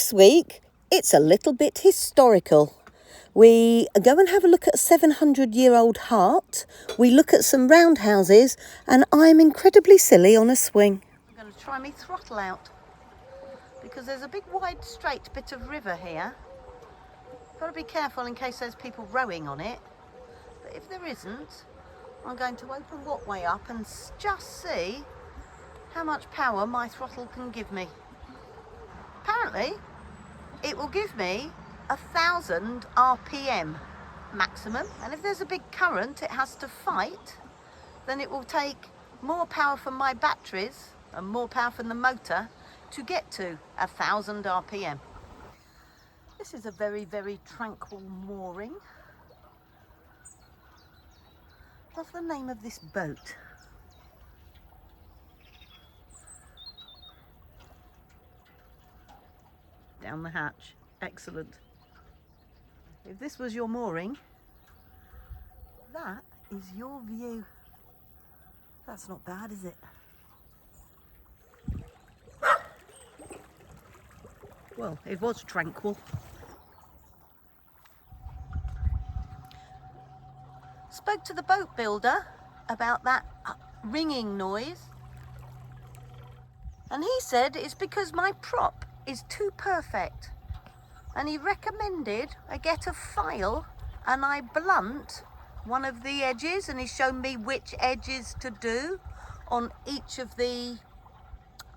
This week, it's a little bit historical. We go and have a look at a 700-year-old heart. We look at some roundhouses, and I'm incredibly silly on a swing. I'm going to try my throttle out because there's a big wide straight bit of river here. Got to be careful in case there's people rowing on it. But if there isn't, I'm going to open walkway up and just see how much power my throttle can give me. Apparently, it will give me 1,000 RPM maximum, and if there's a big current it has to fight, then it will take more power from my batteries and more power from the motor to get to 1,000 RPM. This is a very, very tranquil mooring. Love the name of this boat. Down the hatch. Excellent. If this was your mooring, that is your view. That's not bad, is it? Well, it was tranquil. Spoke to the boat builder about that ringing noise, and he said it's because my prop is too perfect, and he recommended I get a file and I blunt one of the edges, and he's shown me which edges to do on each of the,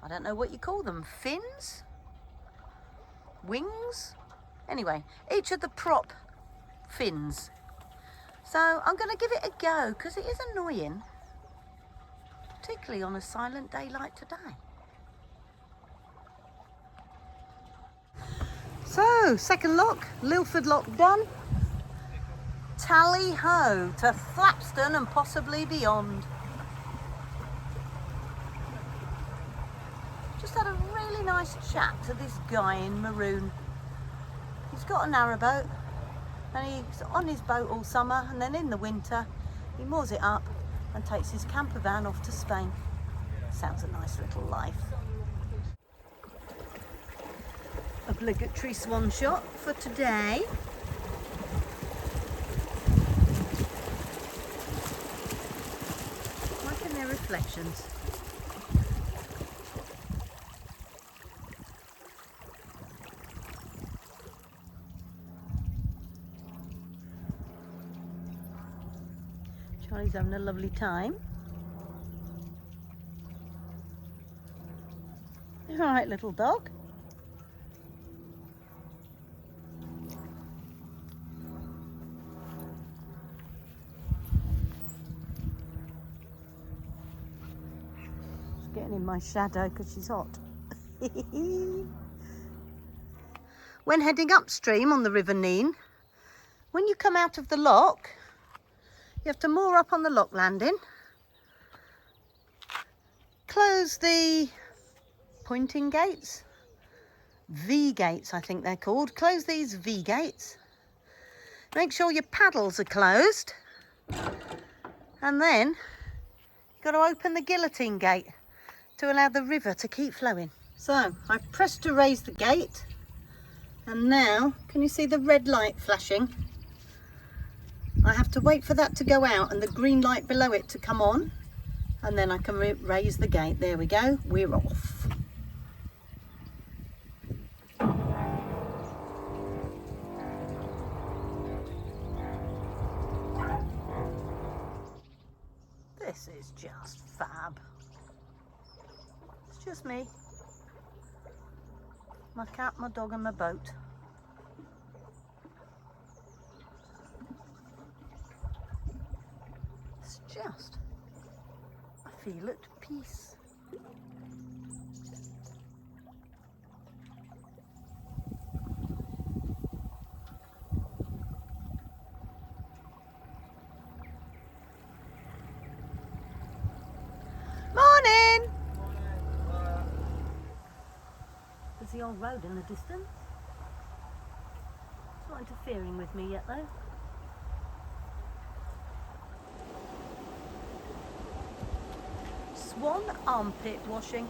I don't know what you call them, fins? Wings? Anyway, each of the prop fins. So I'm going to give it a go because it is annoying, particularly on a silent day like today. So, second lock, Lilford lock done. Tally ho to Thlapston and possibly beyond. Just had a really nice chat to this guy in maroon. He's got a narrowboat and he's on his boat all summer, and then in the winter he moors it up and takes his camper van off to Spain. Sounds a nice little life. Obligatory swan shot for today. Liking their reflections. Charlie's having a lovely time. You're all right, little dog. Getting in my shadow because she's hot. When heading upstream on the River Nene, when you come out of the lock, you have to moor up on the lock landing, close the pointing gates, V gates I think they're called, close these V gates, make sure your paddles are closed, and then you've got to open the guillotine gate to allow the river to keep flowing. So I've pressed to raise the gate, and now can you see the red light flashing? I have to wait for that to go out and the green light below it to come on, and then I can raise the gate. There we go, we're off. This is just fab. It's just me, my cat, my dog and my boat. It's just, I feel at peace. Morning! There's the old road in the distance. It's not interfering with me yet though. Swan armpit washing.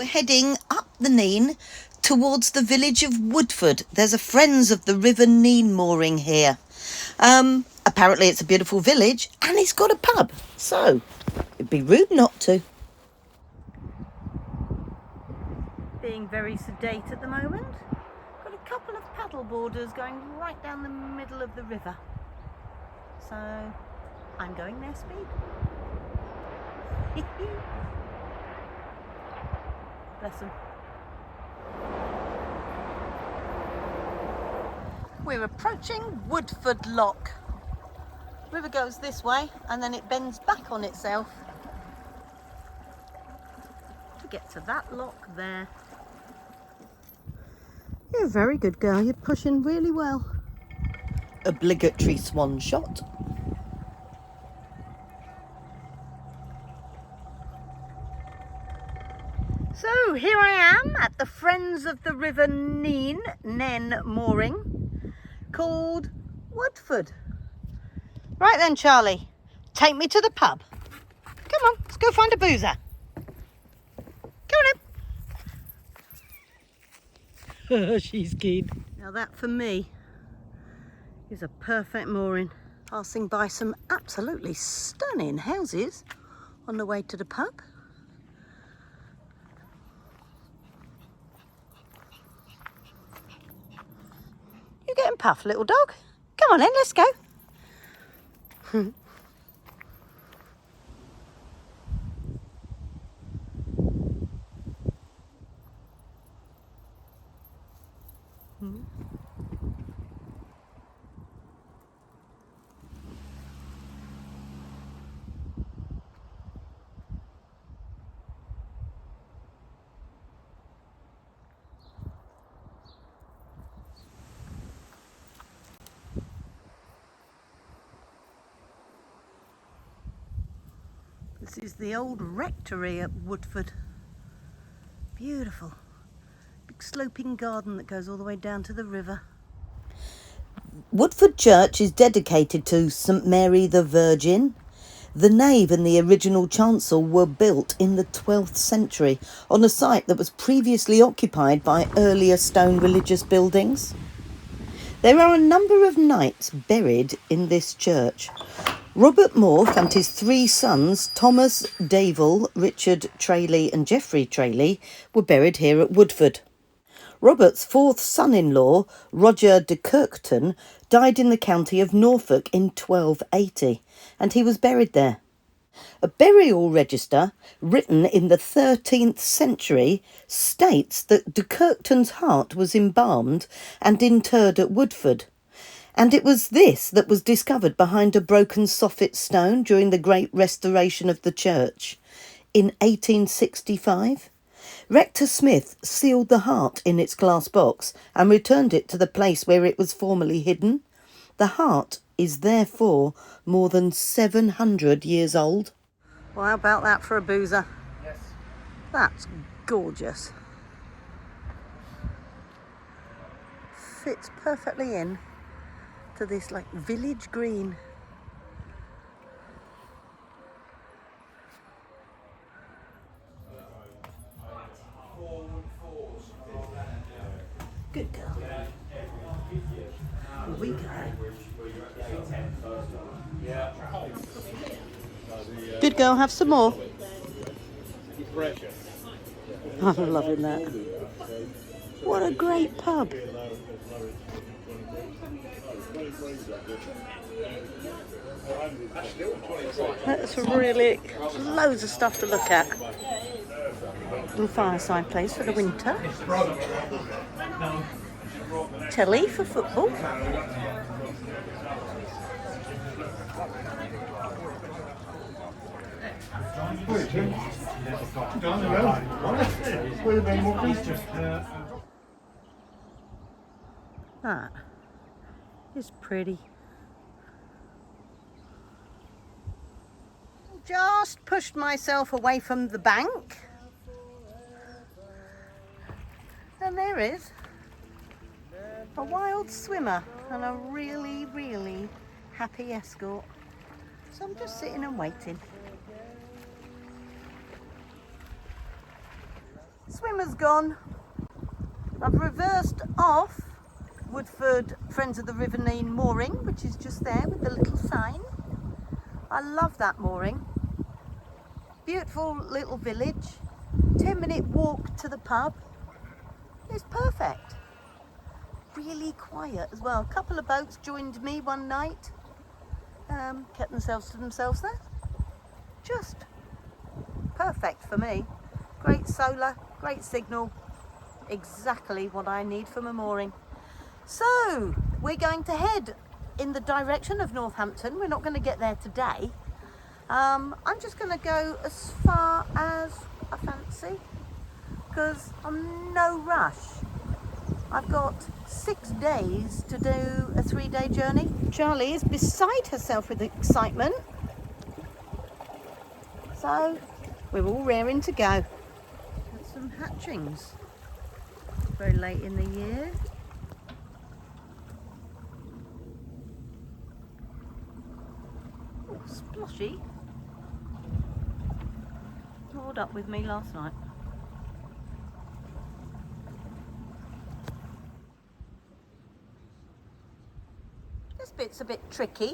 We're heading up the Nene towards the village of Woodford. There's a Friends of the River Nene mooring here. Apparently it's a beautiful village and it's got a pub, so it'd be rude not to. Being very sedate at the moment. Got a couple of paddle boarders going right down the middle of the river. So I'm going their speed. Bless them. We're approaching Woodford Lock. River goes this way and then it bends back on itself to get to that lock there. You're a very good girl, you're pushing really well. Obligatory swan shot. So here I am at the Friends of the River Nene mooring called Woodford. Right then, Charlie, take me to the pub. Come on, let's go find a boozer. Go on in. She's keen. Now that for me is a perfect mooring. Passing by some absolutely stunning houses on the way to the pub. You getting puffed, little dog? Come on then, let's go. This is the old rectory at Woodford. Beautiful. Big sloping garden that goes all the way down to the river. Woodford Church is dedicated to St Mary the Virgin. The nave and the original chancel were built in the 12th century on a site that was previously occupied by earlier stone religious buildings. There are a number of knights buried in this church. Robert Morf and his three sons, Thomas, Davil, Richard Trailey and Geoffrey Trailey, were buried here at Woodford. Robert's fourth son-in-law, Roger de Kirkton, died in the county of Norfolk in 1280, and he was buried there. A burial register, written in the 13th century, states that de Kirkton's heart was embalmed and interred at Woodford. And it was this that was discovered behind a broken soffit stone during the Great Restoration of the church. In 1865, Rector Smith sealed the heart in its glass box and returned it to the place where it was formerly hidden. The heart is therefore more than 700 years old. Well, how about that for a boozer? Yes. That's gorgeous. Fits perfectly in to this like village green. Good girl. Here we go. Good girl, have some more. I'm loving that. What a great pub. That's really loads of stuff to look at. Little fireside place for the winter. Telly for football. That is pretty. Just pushed myself away from the bank. And there is a wild swimmer and a really, really happy escort. So I'm just sitting and waiting. It's swimmer's gone. I've reversed off Woodford Friends of the River Nene mooring, which is just there with the little sign. I love that mooring. Beautiful little village. 10-minute walk to the pub. It's perfect. Really quiet as well. A couple of boats joined me one night. Kept themselves to themselves there. Just perfect for me. Great solar, great signal. Exactly what I need for my mooring. So we're going to head in the direction of Northampton. We're not going to get there today. I'm just going to go as far as I fancy because I'm no rush. I've got 6 days to do a 3-day journey. Charlie is beside herself with excitement. So we're all raring to go. Got some hatchings. Very late in the year. Oh, sploshy. Moored up with me last night. This bit's a bit tricky.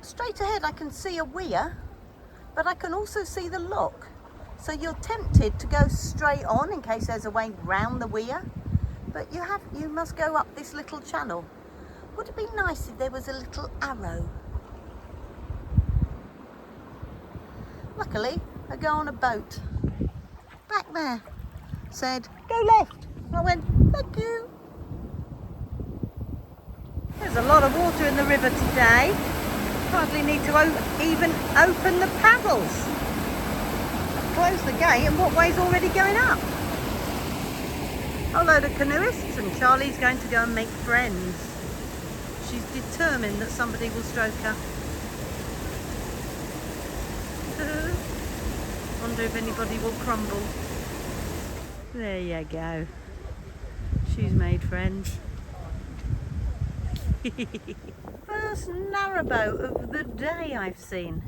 Straight ahead I can see a weir, but I can also see the lock. So you're tempted to go straight on in case there's a way round the weir, but you must go up this little channel. Would it be nice if there was a little arrow? Luckily, I go on a boat. Back there. Said, go left. I went, thank you. There's a lot of water in the river today. Hardly need to even open the paddles. Close the gate and what way's already going up? A load of canoeists and Charlie's going to go and make friends. She's determined that somebody will stroke her. Wonder if anybody will crumble. There you go. She's made friends. First narrowboat of the day I've seen.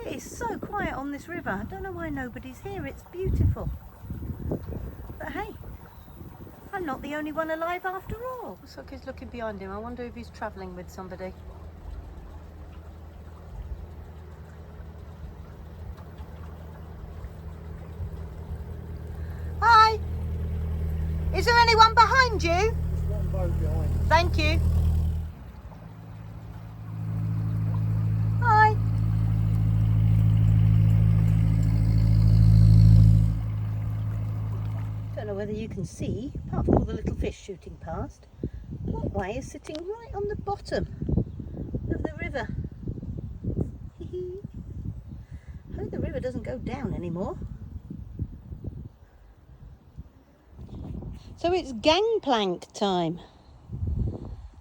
It is so quiet on this river. I don't know why nobody's here. It's beautiful. But hey, I'm not the only one alive after all. Looks like he's looking behind him. I wonder if he's travelling with somebody. Hi! Is there anyone behind you? There's one boat behind. Thank you. Hi. Don't know whether you can see, apart from all the little fish shooting past, what way is sitting right on the bottom of the river. I hope the river doesn't go down anymore. So it's gangplank time.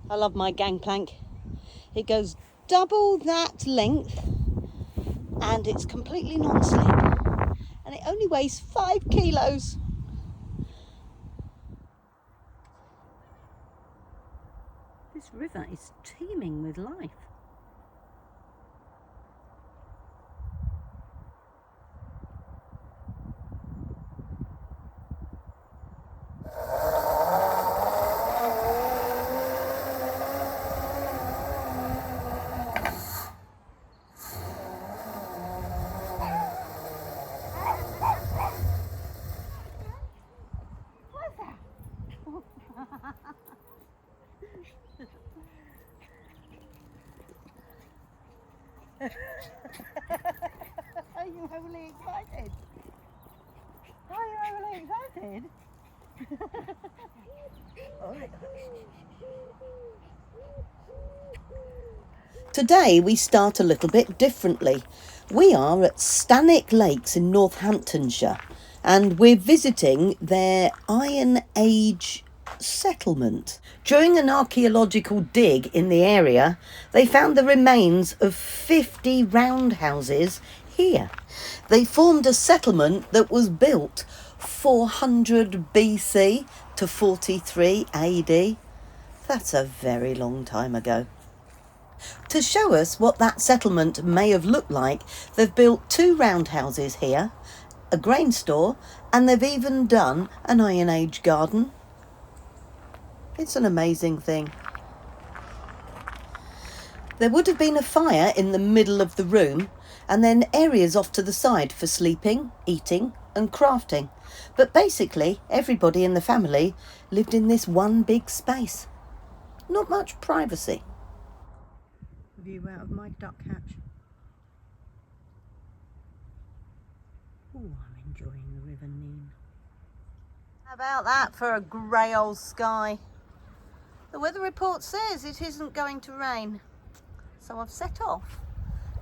I love my gangplank. It goes double that length and it's completely non-slip and it only weighs 5 kilos. This river is teeming with life. Are you overly excited? Are you overly excited? Today we start a little bit differently. We are at Stanwick Lakes in Northamptonshire and we're visiting their Iron Age settlement. During an archaeological dig in the area, they found the remains of 50 roundhouses here. They formed a settlement that was built 400 BC to 43 AD. That's a very long time ago. To show us what that settlement may have looked like, they've built 2 roundhouses here a grain store, and they've even done an Iron Age garden. It's an amazing thing. There would have been a fire in the middle of the room, and then areas off to the side for sleeping, eating and crafting. But basically, everybody in the family lived in this one big space. Not much privacy. View out of my duck hatch. Oh, I'm enjoying the River Nene. How about that for a grey old sky? The weather report says it isn't going to rain, so I've set off.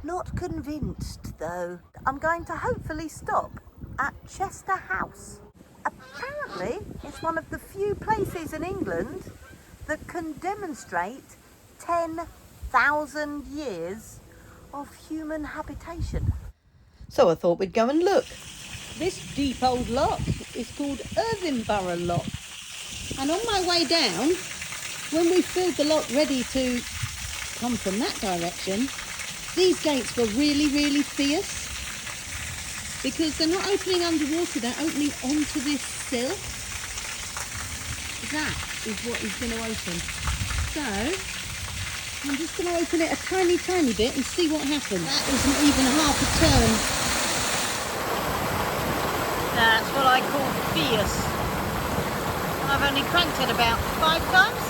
Not convinced though. I'm going to hopefully stop at Chester House. Apparently it's one of the few places in England that can demonstrate 10,000 years of human habitation. So I thought we'd go and look. This deep old lock is called Irvinborough Lock. And on my way down, when we filled the lock ready to come from that direction, these gates were really, really fierce because they're not opening underwater, they're opening onto this sill. That is what is going to open. So I'm just going to open it a tiny, tiny bit and see what happens. That isn't even half a turn. That's what I call fierce. And I've only cranked it about 5 times.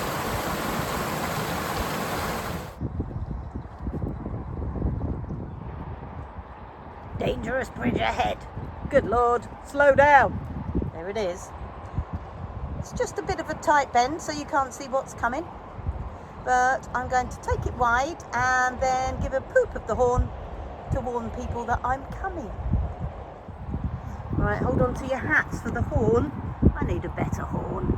Dangerous bridge ahead. Good Lord, slow down. There it is. It's just a bit of a tight bend so you can't see what's coming. But I'm going to take it wide and then give a poop of the horn to warn people that I'm coming. Right, hold on to your hats for the horn. I need a better horn.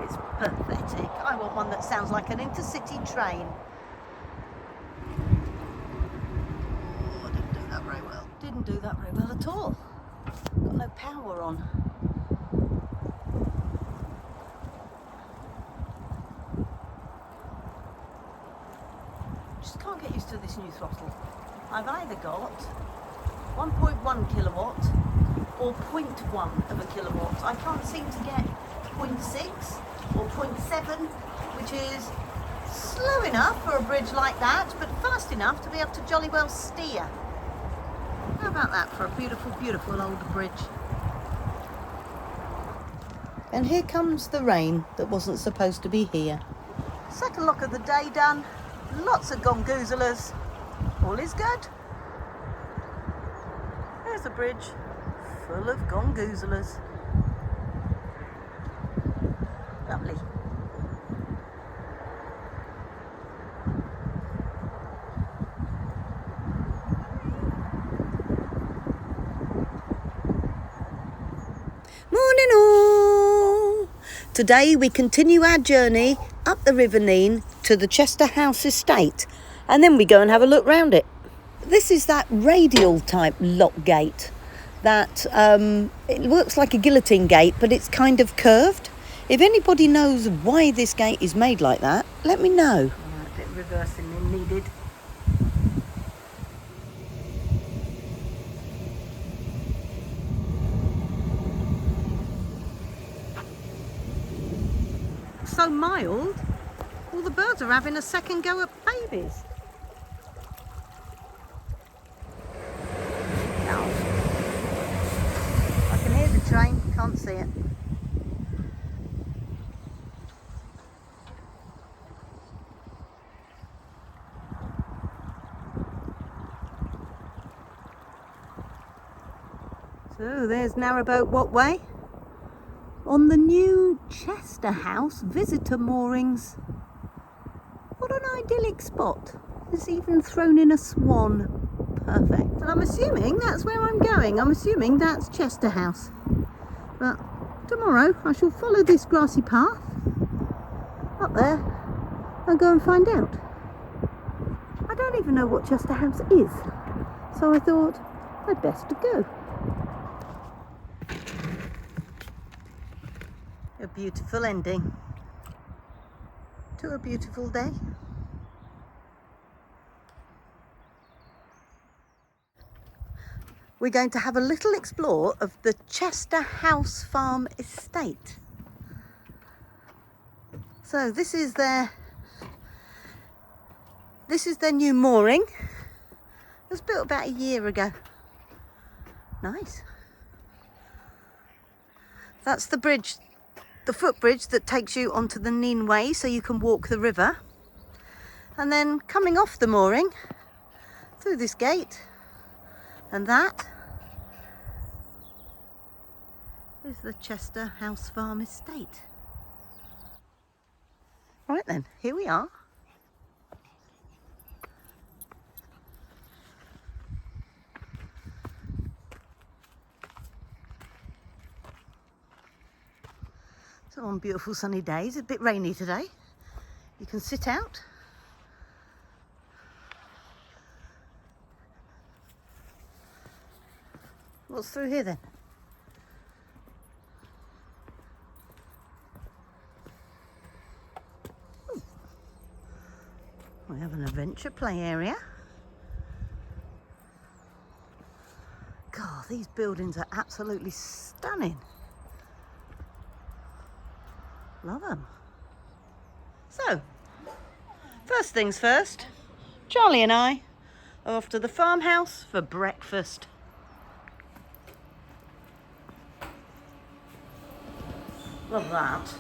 It's pathetic. I want one that sounds like an intercity train. Didn't do that very well at all. Got no power on. Just can't get used to this new throttle. I've either got 1.1 kilowatt or 0.1 of a kilowatt. I can't seem to get 0.6 or 0.7, which is slow enough for a bridge like that, but fast enough to be able to jolly well steer. How about that for a beautiful, beautiful old bridge? And here comes the rain that wasn't supposed to be here. Second lock of the day done. Lots of gongoozlers. All is good. There's a bridge full of gongoozlers. Lovely. Morning all! Today we continue our journey up the River Nene to the Chester House estate, and then we go and have a look round it. This is that radial type lock gate that it looks like a guillotine gate, but it's kind of curved. If anybody knows why this gate is made like that, let me know. A bit of reversing needed. So mild, all the birds are having a second go at babies. I can hear the train, can't see it. So there's Narrowboat what way? On the new Chester House visitor moorings. What an idyllic spot. There's even thrown in a swan. Perfect. And I'm assuming that's where I'm going. I'm assuming that's Chester House. But tomorrow I shall follow this grassy path up there and go and find out. I don't even know what Chester House is, so I thought I'd best to go. A beautiful ending to a beautiful day. We're going to have a little explore of the Chester House Farm estate. So this is their new mooring. It was built about a year ago. Nice. That's the bridge, the footbridge that takes you onto the Neen Way so you can walk the river. And then coming off the mooring through this gate and that is the Chester House Farm estate. Right then, here we are. So on beautiful sunny days, a bit rainy today, you can sit out. What's through here then? We have an adventure play area. God, these buildings are absolutely stunning. Love them. So, first things first, Charlie and I are off to the farmhouse for breakfast. Love that.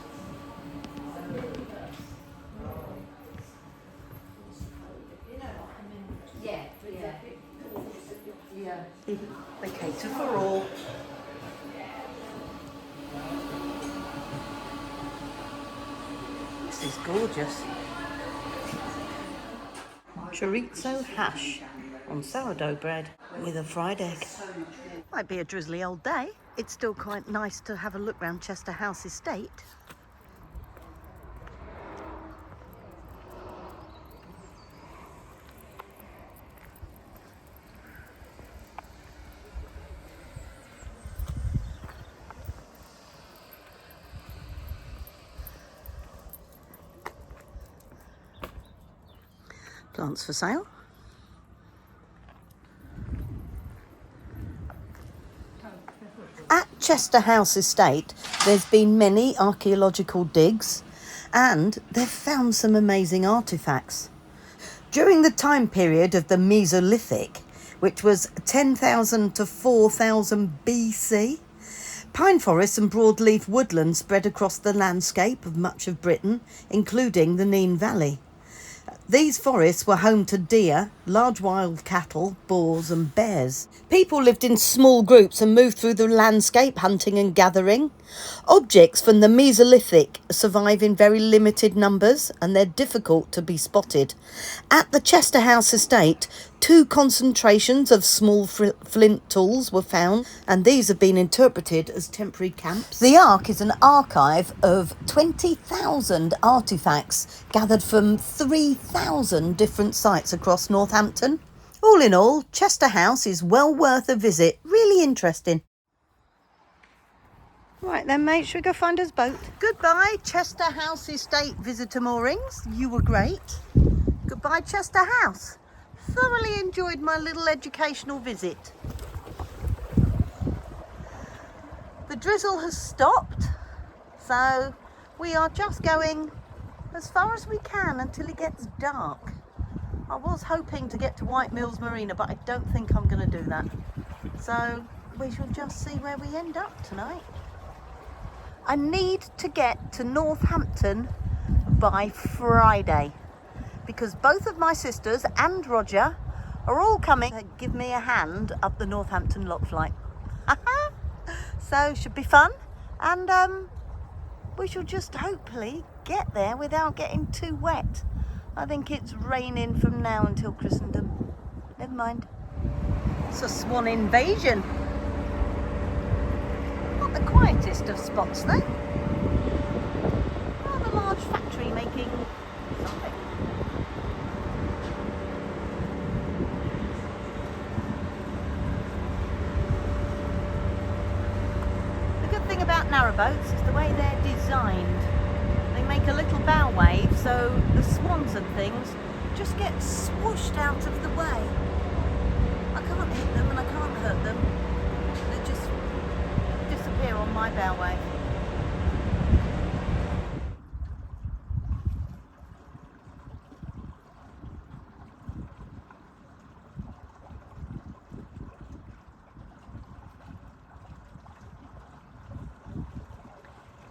Yeah. They cater for all. This is gorgeous. Chorizo hash on sourdough bread with a fried egg. Might be a drizzly old day. It's still quite nice to have a look round Chester House estate. Plants for sale. At Chester House Estate, there's been many archaeological digs and they've found some amazing artefacts. During the time period of the Mesolithic, which was 10,000 to 4,000 BC, pine forests and broadleaf woodland spread across the landscape of much of Britain, including the Neen Valley. These forests were home to deer, large wild cattle, boars and bears. People lived in small groups and moved through the landscape hunting and gathering. Objects from the Mesolithic survive in very limited numbers and they're difficult to be spotted. At the Chester House estate, 2 concentrations of small flint tools were found and these have been interpreted as temporary camps. The Ark is an archive of 20,000 artefacts gathered from 3,000 different sites across Northampton. All in all, Chester House is well worth a visit. Really interesting. Right then, mate, should we go find us boat? Goodbye, Chester House Estate visitor moorings. You were great. Goodbye, Chester House. Thoroughly enjoyed my little educational visit. The drizzle has stopped, so we are just going as far as we can until it gets dark. I was hoping to get to White Mills Marina, but I don't think I'm going to do that. So we shall just see where we end up tonight. I need to get to Northampton by Friday because both of my sisters and Roger are all coming to give me a hand up the Northampton lock flight. So should be fun, and we shall just hopefully get there without getting too wet. I think it's raining from now until Christendom. Never mind. It's a swan invasion. Not the quietest of spots though. Rather large factory making something. The good thing about narrowboats is the way they're designed. They make a little bow wave so the swans and things just get swooshed out of the way. I can't hit them and I can't hurt at them that just disappear on my bow wave.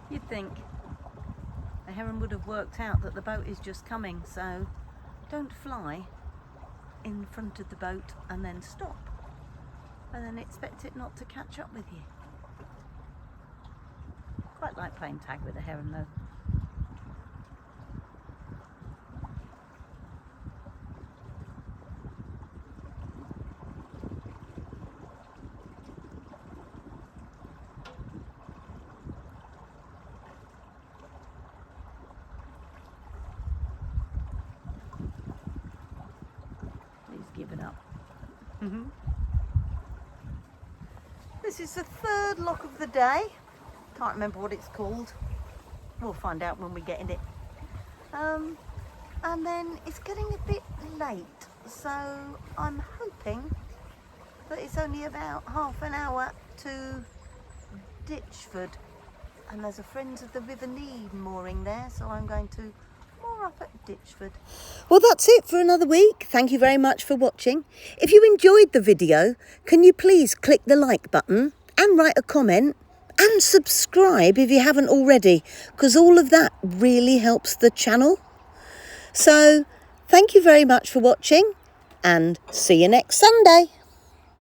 You'd think the heron would have worked out that the boat is just coming, so don't fly in front of the boat and then stop and then expect it not to catch up with you. Quite like playing tag with a heron though. Given up. This is the third lock of the day. Can't remember what it's called. We'll find out when we get in it. And then it's getting a bit late, so I'm hoping that it's only about half an hour to Ditchford, and there's a Friends of the River Need mooring there, so I'm going to up at Ditchford. Well, that's it for another week. Thank you very much for watching. If you enjoyed the video, can you please click the like button and write a comment and subscribe if you haven't already, because all of that really helps the channel. So thank you very much for watching and see you next Sunday.